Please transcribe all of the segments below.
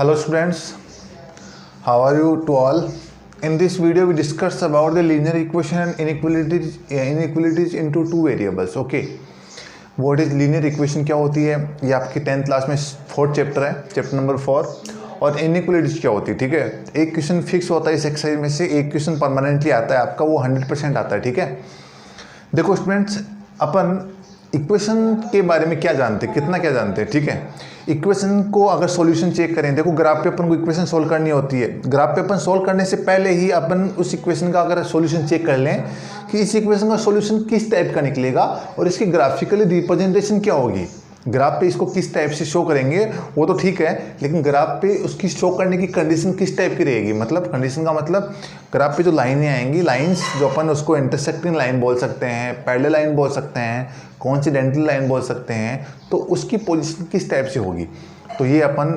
Hello students, how are you to all? In this video we discuss about the linear equation and inequalities into two variables. Okay, what is linear equation क्या होती है, ये आपकी 10th class में 4th chapter है, chapter number 4। और inequalities क्या होती है, ठीक है। एक क्वेश्चन फिक्स होता है इस एक्सरसाइज में से, एक क्वेश्चन परमानेंटली आता है आपका, वो 100% आता है, ठीक है। देखो स्टूडेंट्स, अपन इक्वेशन के बारे में क्या जानते हैं, कितना क्या जानते हैं, ठीक है। इक्वेशन को अगर सॉल्यूशन चेक करें, देखो ग्राफ पे अपन को इक्वेशन सोल्व करनी होती है। ग्राफ पे अपन सोल्व करने से पहले ही अपन उस इक्वेशन का अगर सॉल्यूशन चेक कर लें कि इस इक्वेशन का सॉल्यूशन किस टाइप का निकलेगा और इसकी ग्राफिकली रिप्रेजेंटेशन क्या होगी। ग्राफ पे इसको किस टाइप से शो करेंगे वो तो ठीक है, लेकिन ग्राफ पे उसकी शो करने की कंडीशन किस टाइप की रहेगी। मतलब कंडीशन का मतलब ग्राफ पे जो लाइनें आएंगी, लाइंस जो अपन उसको इंटरसेक्टिंग लाइन बोल सकते हैं, पैरेलल लाइन बोल सकते हैं, कोइंसिडेंटल लाइन बोल सकते हैं, तो उसकी पोजीशन किस टाइप से होगी। तो ये अपन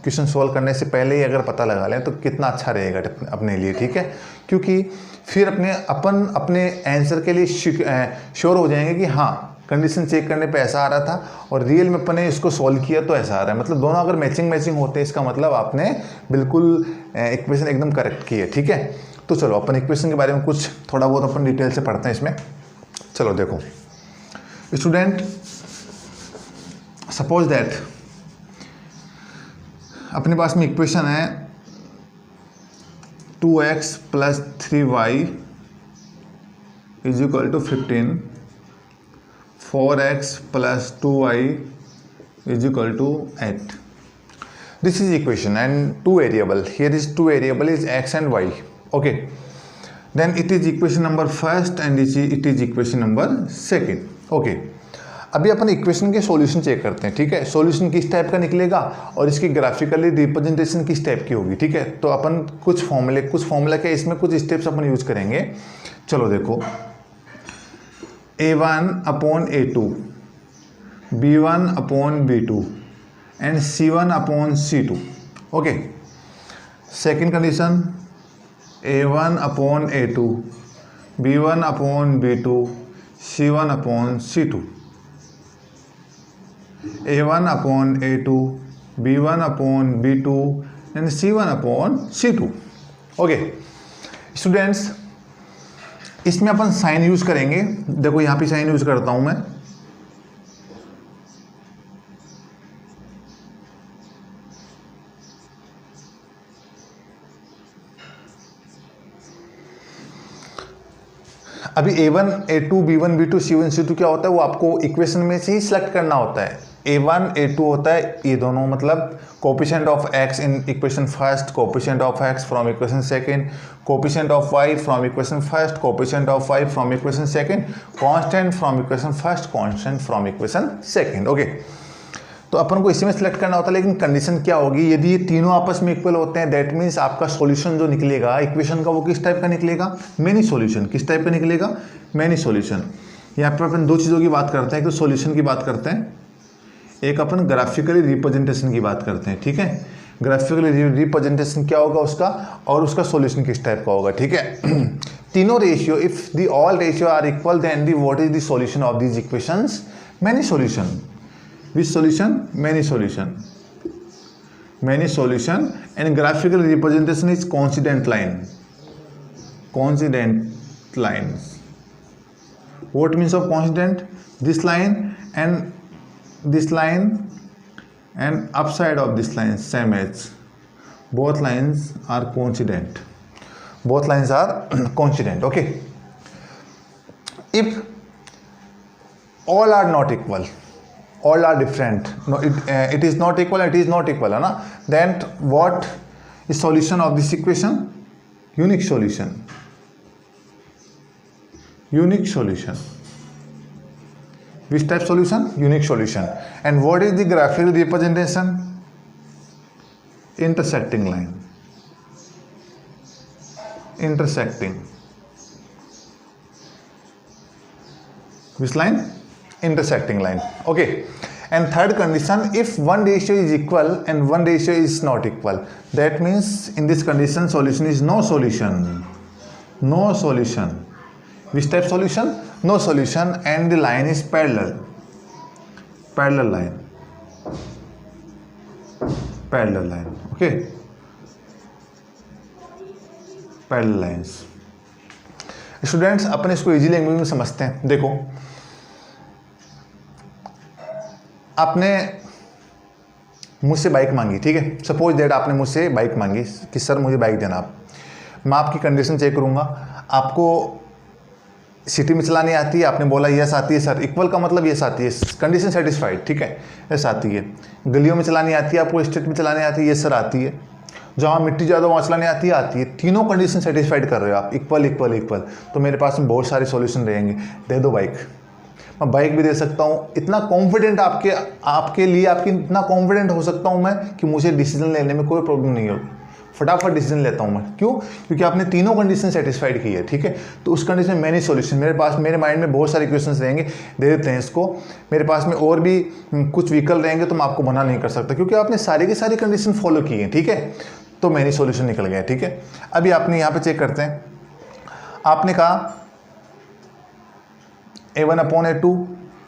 क्वेश्चन सोल्व करने से पहले ही अगर पता लगा लें तो कितना अच्छा रहेगा अपने लिए, ठीक है। क्योंकि फिर अपन अपने आंसर के लिए श्योर हो जाएंगे कि हाँ कंडीशन चेक करने पे ऐसा आ रहा था और रियल में अपन ने इसको सॉल्व किया तो ऐसा आ रहा है। मतलब दोनों अगर मैचिंग होते हैं, इसका मतलब आपने बिल्कुल इक्वेशन एकदम करेक्ट की है, ठीक है। तो चलो अपन इक्वेशन के बारे में कुछ थोड़ा बहुत अपन डिटेल से पढ़ते हैं इसमें। चलो देखो स्टूडेंट, सपोज दैट अपने पास में इक्वेशन है 2x + 3y = 15, 4x + 2y = 8. This is equation and two variable. Here is two variable is x and y. Okay. Then it is equation number first and it is equation number second. Okay. अभी अपन equation के solution check करते हैं, ठीक है। Solution किस type का निकलेगा और इसकी ग्राफिकली रिप्रेजेंटेशन किस टाइप की होगी, ठीक है। तो अपन कुछ फॉर्मूला क्या, इसमें कुछ स्टेप्स अपन यूज करेंगे। चलो देखो, a1/a2, b1/b2 and c1/c2। Okay, second condition a1/a2, b1/b2, c1/c2। a1/a2, b1/b2 and c1/c2। Okay students, इसमें अपन साइन यूज करेंगे। देखो यहाँ पे साइन यूज करता हूं मैं। अभी a1, a2, b1, b2, c1, c2 क्या होता है वो आपको इक्वेशन में से ही सिलेक्ट करना होता है। a1, a2 होता है ये दोनों, मतलब coefficient of x in equation first, coefficient of x from equation second, coefficient of y from equation first, coefficient of y from equation second, constant from equation first, constant from equation second. Okay, तो अपन को इसी में select करना होता है। लेकिन condition क्या होगी, यदि ये तीनों आपस में इक्वल होते हैं दैट मीन्स आपका सॉल्यूशन जो निकलेगा इक्वेशन का वो किस टाइप का निकलेगा, मेनी सॉल्यूशन। किस टाइप का निकलेगा, मेनी सॉल्यूशन। यहाँ पर अपन दो चीज़ों की बात करते हैं, एक तो सॉल्यूशन की बात करते हैं, एक अपन ग्राफिकली रिप्रेजेंटेशन की बात करते हैं, ठीक है। ग्राफिकली रिप्रेजेंटेशन क्या होगा उसका और उसका सॉल्यूशन किस टाइप का होगा, ठीक है। तीनों ratio, if the all ratio are equal then the what is the solution of these equations, many solution. Which solution? Many solution. Many solution and graphical representation is coincident line. Coincident lines. What means of coincident? This line and upside of this line same edge. Both lines are coincident. Both lines are coincident. Okay. If all are not equal, all are different, no, it is not equal, it is not equal, है ना, then what is solution of this equation? Unique solution. Unique solution. Which type solution? Unique solution. And what is the graphical representation? Intersecting line. Intersecting. Which line? Intersecting line. Okay. And third condition, if one ratio is equal and one ratio is not equal, that means in this condition solution is no solution. No solution. Which type solution? No solution, and the line is parallel. Parallel line. Parallel line, okay, parallel lines. Students अपन इसको easy language में समझते हैं। देखो, आपने मुझसे bike मांगी, ठीक है, सपोज दैट आपने मुझसे बाइक मांगी कि सर मुझे बाइक देना आप। मैं आपकी कंडीशन चेक करूँगा, आपको सिटी में चलानी आती है, आपने बोला यस आती है सर, इक्वल का मतलब यस आती है, कंडीशन सेटिस्फाइड, ठीक है, यस आती है। गलियों में चलानी आती है, आपको स्टेट में चलानी आती है, यस सर आती है। जहाँ मिट्टी ज़्यादा वहाँ चलानी आती है। तीनों कंडीशन सेटिस्फाइड कर रहे हो आप, इक्वल इक्वल इक्वल, तो मेरे पास में बहुत सारे सॉल्यूशन रहेंगे। दे दो बाइक, मैं बाइक भी दे सकता हूँ। इतना कॉन्फिडेंट आपके लिए इतना कॉन्फिडेंट हो सकता हूँ मैं कि मुझे डिसीजन लेने में कोई प्रॉब्लम नहीं होगी, फटाफट डिसीजन लेता हूँ मैं। क्यों? क्योंकि आपने तीनों कंडीशन सेटिस्फाइड की है, ठीक है। तो उस कंडीशन में मैनी सॉल्यूशन मेरे माइंड में बहुत सारे क्वेश्चंस रहेंगे, दे देते हैं इसको। मेरे पास में और भी कुछ व्हीकल रहेंगे तो मैं आपको मना नहीं कर सकता, क्योंकि आपने सारी की सारी कंडीशन फॉलो की है, ठीक है। तो मैनी सॉल्यूशन निकल गया, ठीक है। अभी आपने यहाँ पे चेक करते हैं, आपने कहा A1/A2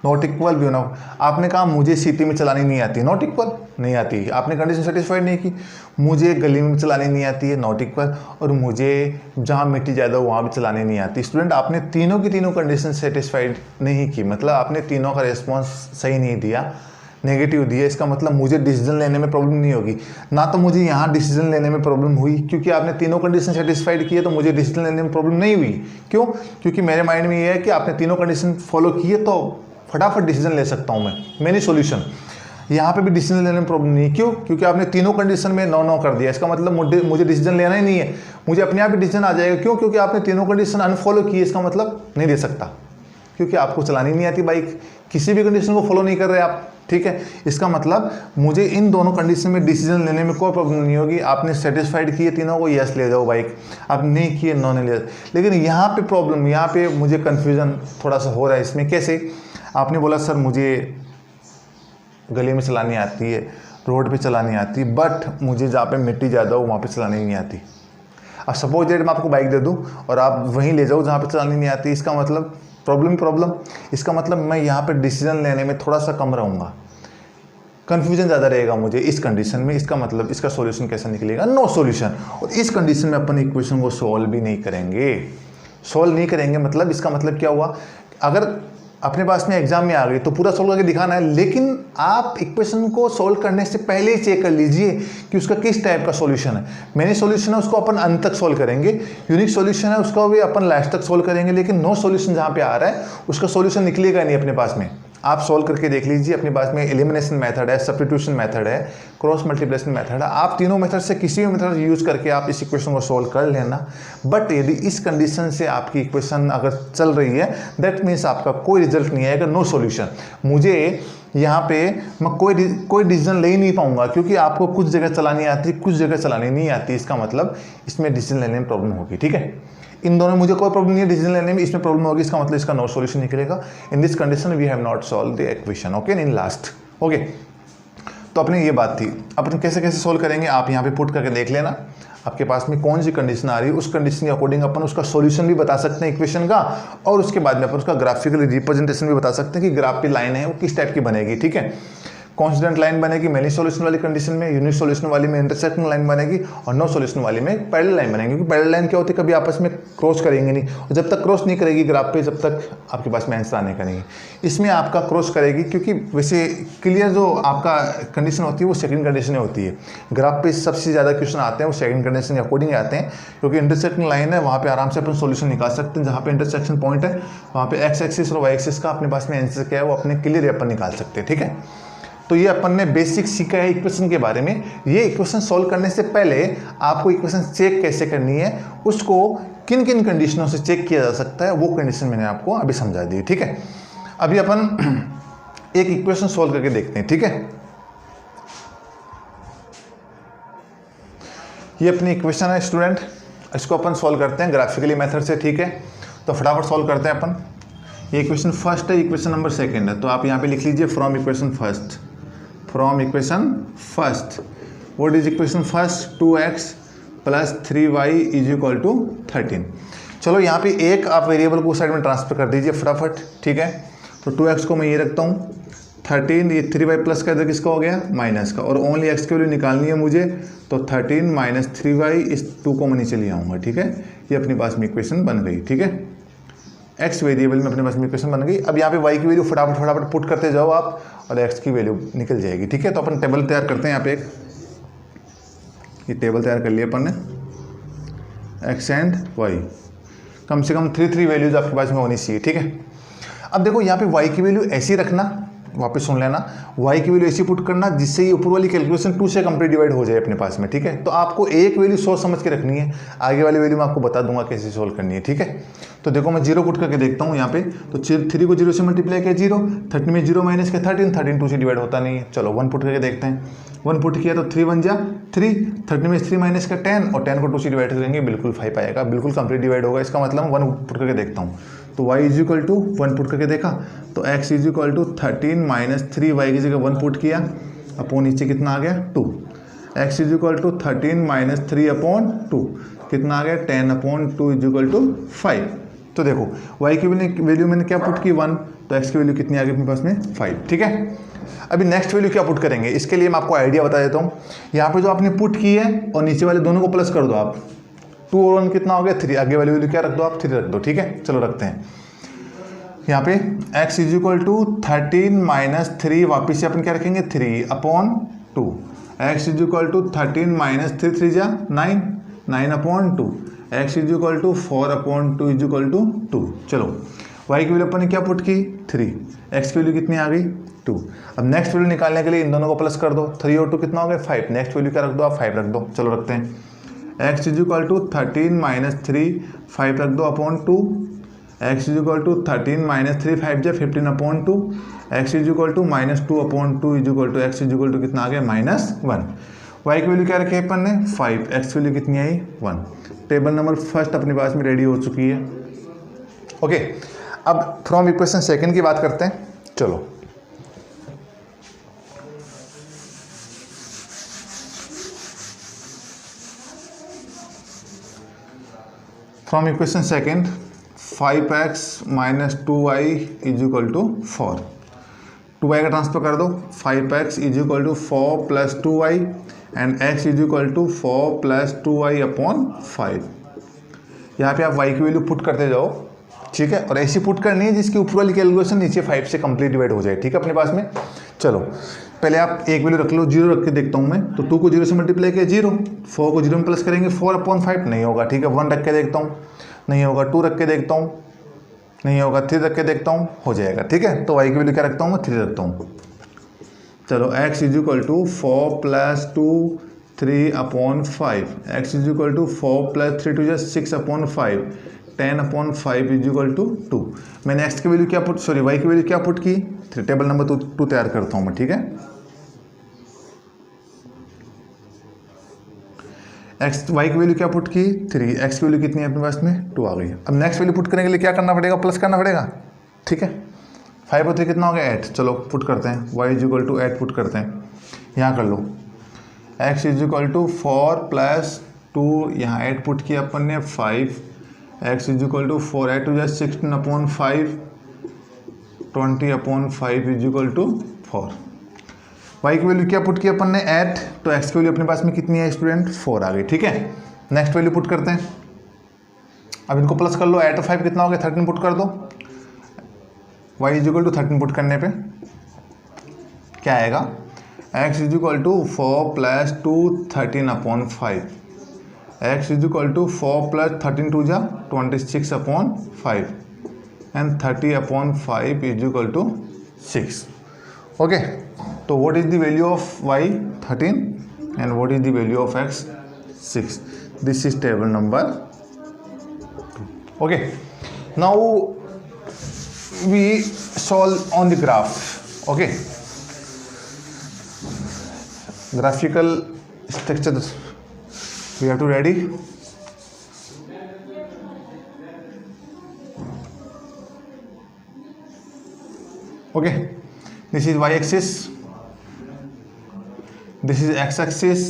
नॉट इक्वल भी होना। आपने कहा मुझे सिटी में चलानी नहीं आती, नॉट इक्वल, नहीं आती, आपने कंडीशन सेटिस्फाइड नहीं की। मुझे गली में चलानी नहीं आती है, नॉट इक्वल, और मुझे जहाँ मिट्टी ज़्यादा हो वहाँ भी चलानी नहीं आती। स्टूडेंट, आपने तीनों की तीनों कंडीशन सेटिस्फाइड नहीं की, मतलब आपने तीनों का रिस्पॉन्स सही नहीं दिया, नेगेटिव दिया। इसका मतलब मुझे डिसीजन लेने में प्रॉब्लम नहीं होगी, ना तो मुझे यहाँ डिसीजन लेने में प्रॉब्लम हुई, क्योंकि आपने तीनों कंडीशन सेटिस्फाइड किए, तो मुझे डिसीजन लेने में प्रॉब्लम नहीं हुई। क्यों? क्योंकि मेरे माइंड में ये है कि आपने तीनों कंडीशन फॉलो किए, तो फटाफट डिसीजन ले सकता हूँ मैं, मैनी सॉल्यूशन। यहाँ पे भी डिसीजन लेने में प्रॉब्लम नहीं। क्यों? क्योंकि आपने तीनों कंडीशन में नो कर दिया। इसका मतलब मुझे डिसीजन लेना ही नहीं है, मुझे अपने आप ही डिसीजन आ जाएगा। क्यों? क्योंकि आपने तीनों कंडीशन अनफॉलो की। इसका मतलब नहीं दे सकता, क्योंकि आपको चलानी नहीं आती बाइक, किसी भी कंडीशन को फॉलो नहीं कर रहे आप, ठीक है। इसका मतलब मुझे इन दोनों कंडीशन में डिसीजन लेने में कोई प्रॉब्लम नहीं होगी। आपने सेटिस्फाइड किए तीनों को, यस ले जाओ बाइक, आप नहीं किए नो नहीं ले जाओ। लेकिन यहाँ पे प्रॉब्लम, यहाँ पे मुझे कन्फ्यूजन थोड़ा सा हो रहा है इसमें। कैसे? आपने बोला सर मुझे गली में चलानी आती है, रोड पे चलानी आती है, बट मुझे जहाँ पे मिट्टी ज़्यादा हो वहाँ पे चलानी नहीं आती। अब सपोज दैट मैं आपको बाइक दे दूँ और आप वहीं ले जाओ जहाँ पे चलानी नहीं आती, इसका मतलब प्रॉब्लम। इसका मतलब मैं यहाँ पे डिसीजन लेने में थोड़ा सा कम रहूँगा, कन्फ्यूजन ज़्यादा रहेगा मुझे इस कंडीशन में। इसका मतलब इसका सॉल्यूशन कैसा निकलेगा? No solution. और इस कंडीशन में अपन इक्वेशन को सॉल्व भी नहीं करेंगे। मतलब इसका मतलब क्या हुआ? अगर अपने पास में एग्जाम में आ गई तो पूरा सोल्व करके दिखाना है, लेकिन आप इक्वेशन को सोल्व करने से पहले ही चेक कर लीजिए कि उसका किस टाइप का सॉल्यूशन है। मैनी सॉल्यूशन है उसको अपन अंत तक सोल्व करेंगे, यूनिक सॉल्यूशन है उसका भी अपन लास्ट तक सोल्व करेंगे, लेकिन नो सॉल्यूशन जहाँ पे आ रहा है उसका सॉल्यूशन निकलेगा नहीं अपने पास में। आप सोल्व करके देख लीजिए, अपने पास में एलिमिनेशन मेथड है, सब्स्टिट्यूशन मेथड है, क्रॉस मल्टीप्लिकेशन मेथड है। आप तीनों मेथड से किसी भी मेथड यूज करके आप इस इक्वेशन को सोल्व कर लेना। बट यदि इस कंडीशन से आपकी इक्वेशन अगर चल रही है, दैट मीन्स आपका कोई रिजल्ट नहीं आएगा, नो सॉल्यूशन। मुझे यहाँ पे मैं कोई डिसीजन ले ही नहीं पाऊंगा, क्योंकि आपको कुछ जगह चलानी आती है, कुछ जगह चलानी नहीं आती। इसका मतलब इसमें डिसीजन लेने में प्रॉब्लम होगी, ठीक है। इन दोनों में मुझे कोई प्रॉब्लम नहीं है, डिसीजन लेने में इसमें प्रॉब्लम होगी, इसका मतलब इसका नो सॉल्यूशन निकलेगा। In this condition we have not solve the equation, okay, in last, okay. तो अपनी ये बात थी, अपन कैसे सॉल्व करेंगे आप यहाँ पे पुट करके देख लेना, आपके पास में कौन सी कंडीशन आ रही है, उस कंडीशन के अकॉर्डिंग अपन उसका सॉल्यूशन भी बता सकते हैं इक्वेशन का, और उसके बाद में अपन उसका ग्राफिकली रिप्रेजेंटेशन भी बता सकते हैं कि ग्राफ की लाइन है वो किस टाइप की बनेगी, ठीक है। कॉन्स्टेंट लाइन बनेगी मैनी सॉल्यूशन वाली कंडीशन में, यूनिक सॉल्यूशन वाली में इंटरसेक्टिंग लाइन बनेगी, और नो सॉल्यूशन वाली में पैरेलल लाइन बनेगी। क्योंकि पैरेलल लाइन क्या होती है, कभी आपस में क्रॉस करेंगे नहीं, और जब तक क्रॉस नहीं करेगी ग्राफ पे, जब तक आपके पास में आंसर आने का नहीं। इसमें आपका क्रॉस करेगी, क्योंकि वैसे क्लियर जो आपका कंडीशन होती है वो सेकंड कंडीशन होती है। ग्राफ पे सबसे ज़्यादा क्वेश्चन आते हैं वो सेकंड कंडीशन के अकॉर्डिंग आते हैं, क्योंकि इंटरसेक्टिंग लाइन है, वहाँ पे आराम से अपन सॉल्यूशन निकाल सकते हैं। जहाँ पे इंटरसेक्शन पॉइंट है वहाँ पे एक्स एक्सिस और वाई एक्सिस का अपने पास में आंसर क्या है वो अपने क्लियर अपन निकाल सकते हैं, ठीक है। तो ये अपन ने बेसिक सीखा है इक्वेशन के बारे में। ये इक्वेशन सॉल्व करने से पहले आपको इक्वेशन चेक कैसे करनी है, उसको किन किन कंडीशनों से चेक किया जा सकता है, वो कंडीशन मैंने आपको अभी समझा दी, ठीक है। अभी अपन एक इक्वेशन सॉल्व करके देखते हैं, ठीक है। ये अपनी इक्वेशन है स्टूडेंट, इसको अपन सॉल्व करते हैं ग्राफिकली मेथड से, ठीक है। तो फटाफट सॉल्व करते हैं अपन। ये इक्वेशन फर्स्ट है, इक्वेशन नंबर सेकंड है, तो आप यहाँ पे लिख लीजिए from equation first. What is equation first? 2x + 3y = 13। चलो यहाँ पे एक आप वेरिएबल को साइड में ट्रांसफर कर दीजिए फटाफट, ठीक है। तो 2x को मैं ये रखता हूँ, 13, ये 3y प्लस का इधर किसका हो गया, माइनस का, और ओनली x की वैल्यू निकालनी है मुझे, तो 13 माइनस 3y, इस 2 को मैं नीचे ले आऊँगा, ठीक है। ये अपने पास में इक्वेशन बन गई, ठीक है। x वेरिएबल में अपने पास में इक्वेशन बन गई। अब यहाँ पे y की वैल्यू फटाफट पुट करते जाओ आप, और x की वैल्यू निकल जाएगी, ठीक है। तो अपन टेबल तैयार करते हैं यहाँ पे एक, ये टेबल तैयार कर लिया अपन ने, x एंड y, कम से कम 3 वैल्यूज आपके पास में होनी चाहिए, ठीक है। अब देखो यहाँ पे y की वैल्यू ऐसी रखना, वापस सुन लेना, y की वैल्यू ऐसी पुट करना जिससे ये ऊपर वाली कैलकुलेशन 2 से कंप्लीट डिवाइड हो जाए अपने पास में, ठीक है। तो आपको एक वैल्यू सोच समझ के रखनी है, आगे वाली वैल्यू मैं आपको बता दूंगा कैसे सोल्व करनी है, ठीक है। तो देखो मैं 0 पुट करके देखता हूँ यहाँ पे, तो 3 को 0 से मल्टीप्लाई किया 0, 30 में 0 माइनस के 13 2 से डिवाइड होता नहीं है। चलो 1 पुट करके देखते हैं, 1 पुट किया तो 3 1 जा 3, 30 में 3 माइनस का 10, और 10 को 2 से डिवाइड करेंगे बिल्कुल 5 आएगा, बिल्कुल कंप्लीट डिवाइड होगा। इसका मतलब 1 पुट करके देखता हूँ, तो y is equal to 1 put करके देखा, तो x is equal to 13 minus 3y की जगह 1 पुट किया, अपॉन नीचे कितना आ गया 2, x is equal to 13 minus 3 upon 2 कितना आ गया 10 अपॉन 2 इज इक्वल टू 5। तो देखो y की वैल्यू मैंने क्या पुट की 1, तो x की वैल्यू कितनी आ गई अपने पास में 5, ठीक है। अभी नेक्स्ट वैल्यू क्या पुट करेंगे, इसके लिए मैं आपको आइडिया बता देता हूँ। यहाँ पे जो आपने पुट की है और नीचे वाले दोनों को प्लस कर दो आप, 2 और 1 कितना हो गया 3, आगे वाली वैल्यू क्या रख दो आप 3 रख दो, ठीक है। चलो रखते हैं यहाँ पे x is equal to 13 minus 3, वापिस से अपन क्या रखेंगे 3 upon 2, x is equal to 13 minus 3 3 जा 9, 9 upon 2, x is equal to 4 upon 2 is equal to 2। चलो y की वैल्यू अपन ने क्या पुट की 3, x की वैल्यू कितनी आ गई 2। अब नेक्स्ट वैल्यू निकालने के लिए इन दोनों को प्लस कर दो, 3 और 2 कितना हो गया 5, नेक्स्ट वैल्यू क्या रख दो आप 5 रख दो। चलो रखते हैं x is equal to 13 minus 3 5 रख दो upon 2, x is equal to 13 minus 3 5 जा 15 upon 2, x is equal to minus 2 upon 2 is equal to x is equal to कितना आ गया -1। y की वैल्यू क्या रखी है अपन ने 5, x की वैल्यू कितनी आई 1। टेबल नंबर फर्स्ट अपने पास में रेडी हो चुकी है, ओके। अब फ्रॉम इक्वेशन सेकंड की बात करते हैं, चलो from equation second 5x minus 2y is equal to 4, 2y का ट्रांसफर कर दो, 5x is equal to 4 plus 2y and x is equal to 4 plus 2y upon 5। यहाँ पे आप y की वैल्यू पुट करते जाओ, ठीक है, और ऐसी पुट करनी है जिसकी ऊपर वाली कैलकुलेशन नीचे 5 से कंप्लीट डिवाइड हो जाए, ठीक है अपने पास में। चलो पहले आप एक वैल्यू रख लो, 0 रख के देखता हूँ मैं, तो 2 को 0 से मल्टीप्लाई किया 0, 4 को 0 में प्लस करेंगे 4 अपॉन 5 नहीं होगा, ठीक है। 1 रख के देखता हूँ नहीं होगा, 2 रख के देखता हूँ नहीं होगा, 3 रख के देखता हूँ हो जाएगा, ठीक है। तो y की वैल्यू क्या रखता हूँ मैं 3 रखता हूँ। चलो x is equal to 4 plus 2 3 upon 5, x is equal to 4 plus 3 2 6 upon 5, 10 upon 5 is equal to 2। मैंने x की वैल्यू क्या पुट सॉरी y की वैल्यू क्या पुट की 3, टेबल नंबर 2 तैयार करता हूँ मैं, ठीक है। y की वैल्यू क्या पुट की 3, x की वैल्यू कितनी है अपने पास में 2 आ गई। अब नेक्स्ट वैल्यू पुट करने के लिए क्या करना पड़ेगा, प्लस करना पड़ेगा, ठीक है। 5 और 3 कितना हो गया 8, चलो पुट करते हैं, y is equal to 8 put करते हैं, यहाँ कर लो x is equal to 4 plus 2, यहाँ 8 पुट किया अपन ने 5, x is equal to 4 8 2 16 upon 5, 20 upon 5 is equal to 4। y की वैल्यू क्या पुट किया अपन ने 8, तो x की वैल्यू अपने पास में कितनी है स्टूडेंट 4 आ गई, ठीक है। नेक्स्ट वैल्यू पुट करते हैं, अब इनको प्लस कर लो, 8 और 5 कितना हो गया 13 पुट कर दो, y is equal to 13 put करने पे क्या आएगा x is equal to 4 plus 2 13 upon 5, x is equal to 4 plus 13 2 जा 26 upon 5 and 30 upon 5 is equal to 6, okay. तो what is the value of y 13 and what is the value of x 6, this is table number 2, okay. Now we solve on the graph, okay, graphical structure we have to ready, okay, this is y axis, this is x axis,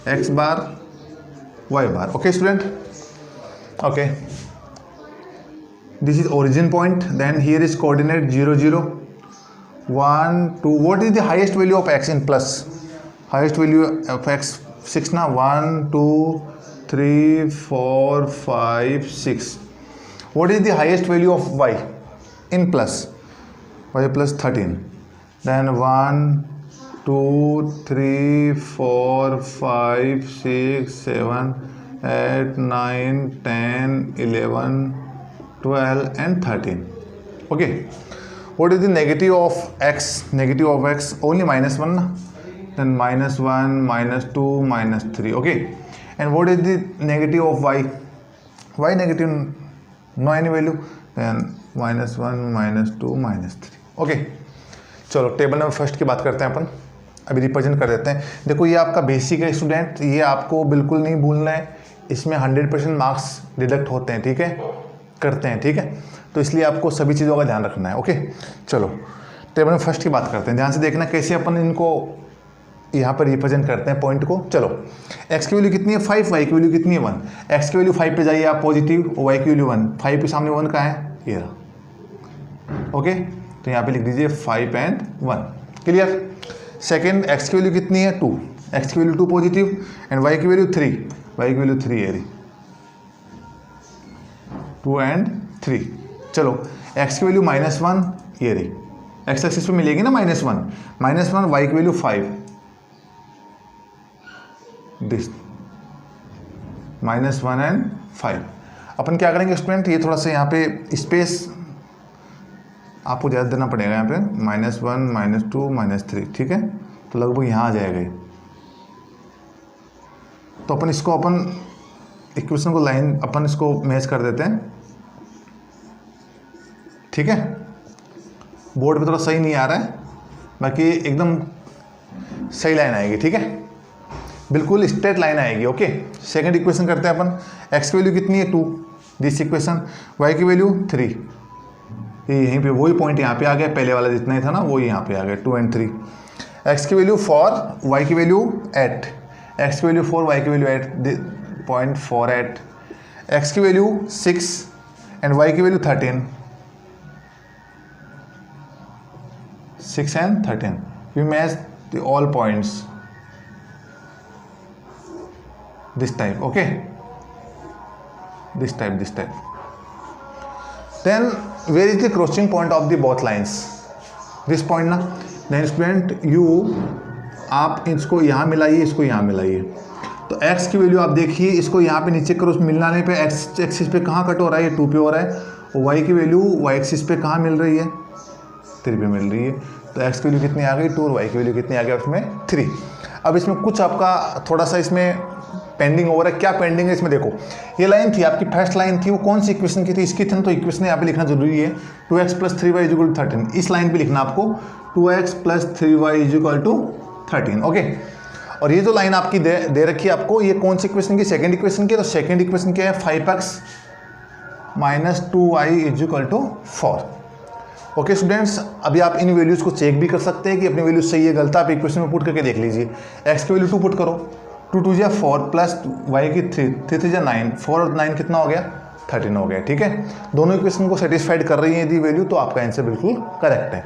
x bar y bar, okay student, okay। this is origin point, then here is coordinate 0 0 1 2. What is the highest value of x in plus? Highest value of x 6 na, 1 2 3 4 5 6. What is the highest value of y in plus? Y plus 13. Then 1 2 3 4 5 6 7 8 9 10 11 12 and 13. Okay. What is the negative of x? Negative of x only -1 na? Then -1 -2 -3. Okay. And what is the negative of y? Y negative, no any value, then -1 -2 -3. Okay, चलो table number first की बात करते हैं अपन, अभी represent कर देते हैं। देखो ये आपका बेसिक है स्टूडेंट, ये आपको बिल्कुल नहीं भूलना है, इसमें 100% मार्क्स डिडक्ट होते हैं, ठीक है, करते हैं, ठीक है, तो इसलिए आपको सभी चीज़ों का ध्यान रखना है। ओके, चलो टेबल नंबर फर्स्ट की बात करते हैं, ध्यान से देखना कैसे अपन इनको यहाँ पर रिप्रेजेंट करते हैं पॉइंट को। चलो x की वैल्यू कितनी है 5, y की वैल्यू कितनी है 1। x की वैल्यू 5 पे जाइए आप पॉजिटिव, y की वैल्यू 1, 5 के सामने 1 कहाँ है, ये रहा। ओके, तो यहाँ पे लिख दीजिए 5 and 1। क्लियर। सेकेंड x की वैल्यू कितनी है 2, x की वैल्यू 2 पॉजिटिव एंड y की वैल्यू 3, y की वैल्यू 3 है रही, 2 and 3। चलो x की वैल्यू -1 ये रही, x एक्सिस पे मिलेगी ना -1, y की वैल्यू 5, दिस -1 and 5। अपन क्या करेंगे स्टूडेंट, ये थोड़ा सा यहाँ पे स्पेस आपको ज़्यादा देना पड़ेगा, यहाँ पे -1 -2 -3, ठीक है, तो लगभग यहाँ आ जाएगा। तो अपन इसको इक्वेशन को लाइन अपन इसको मैच कर देते हैं, ठीक है। बोर्ड पे थोड़ा सही नहीं आ रहा है, बाकी एकदम सही लाइन आएगी, ठीक है, बिल्कुल स्ट्रेट लाइन आएगी। ओके, सेकंड इक्वेशन करते हैं अपन, x की वैल्यू कितनी है 2, दिस इक्वेशन, y की वैल्यू 3, ये यहीं पे वही पॉइंट यहाँ पे आ गया, पहले वाला जितना ही था ना वो यहाँ पे आ गया, 2 and 3। x की वैल्यू 4, y की वैल्यू 8, x की वैल्यू 4, y की वैल्यू 8.48, x की वैल्यू 6 एंड y की value 13, 6 and 13। We match the all points this type, okay, this type। then where is the crossing point of the both lines? this point ना, then student you आप इसको यहाँ मिलाइए, इसको यहाँ मिलाइए, तो x की value आप देखिए, इसको यहाँ पे नीचे क्रॉस मिलाने पे x एक्सिस पे कहाँ कट हो रहा है, ये 2 पे हो रहा है, और y की वैल्यू y एक्सिस पे कहाँ मिल रही है, 3 पे मिल रही है, तो x की वैल्यू कितनी आ गई 2 और y की वैल्यू कितनी आ गई उसमें 3। अब इसमें कुछ आपका थोड़ा सा इसमें पेंडिंग हो रहा है, क्या पेंडिंग है इसमें देखो, ये लाइन थी आपकी फर्स्ट लाइन थी, वो कौन सी इक्वेशन की थी, इसकी थी, तो इक्वेशन यहाँ पे लिखना जरूरी है, 2x + 3y = 13, इस लाइन पे लिखना आपको 2x + 3y = 13। ओके, और ये जो लाइन आपकी दे रखी है आपको, ये कौन सी इक्वेशन की, सेकंड इक्वेशन की, तो सेकंड इक्वेशन क्या है 5x - 2y = 4। ओके स्टूडेंट्स, अभी आप इन वैल्यूज़ को चेक भी कर सकते हैं कि अपनी वैल्यू सही है गलत, आप इक्वेशन में पुट करके देख लीजिए। x की वैल्यू 2 पुट करो, 2 2 = 4 प्लस y की 3 3 3 = 9, 4 और 9 कितना हो गया 13 हो गया, ठीक है। दोनों इक्वेशन को सेटिस्फाइड कर रही है यदि वैल्यू, तो आपका आंसर बिल्कुल करेक्ट है।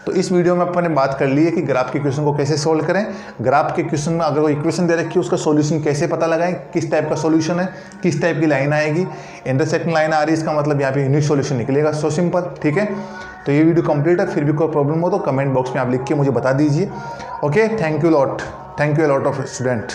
तो इस वीडियो में अपन ने बात कर ली है कि ग्राफ के इक्वेशन को कैसे सोल्व करें, ग्राफ के इक्वेशन में अगर कोई इक्वेशन दे रखी है उसका सॉल्यूशन कैसे पता लगाएं, किस टाइप का सॉल्यूशन है, किस टाइप की लाइन आएगी, इंटरसेक्टिंग लाइन आ रही है, इसका मतलब यहाँ पे यूनिक सॉल्यूशन निकलेगा, सो सिंपल, ठीक है। तो ये वीडियो कंप्लीट है, फिर भी कोई प्रॉब्लम हो तो कमेंट बॉक्स में आप लिख के मुझे बता दीजिए। Okay, thank you lot of student.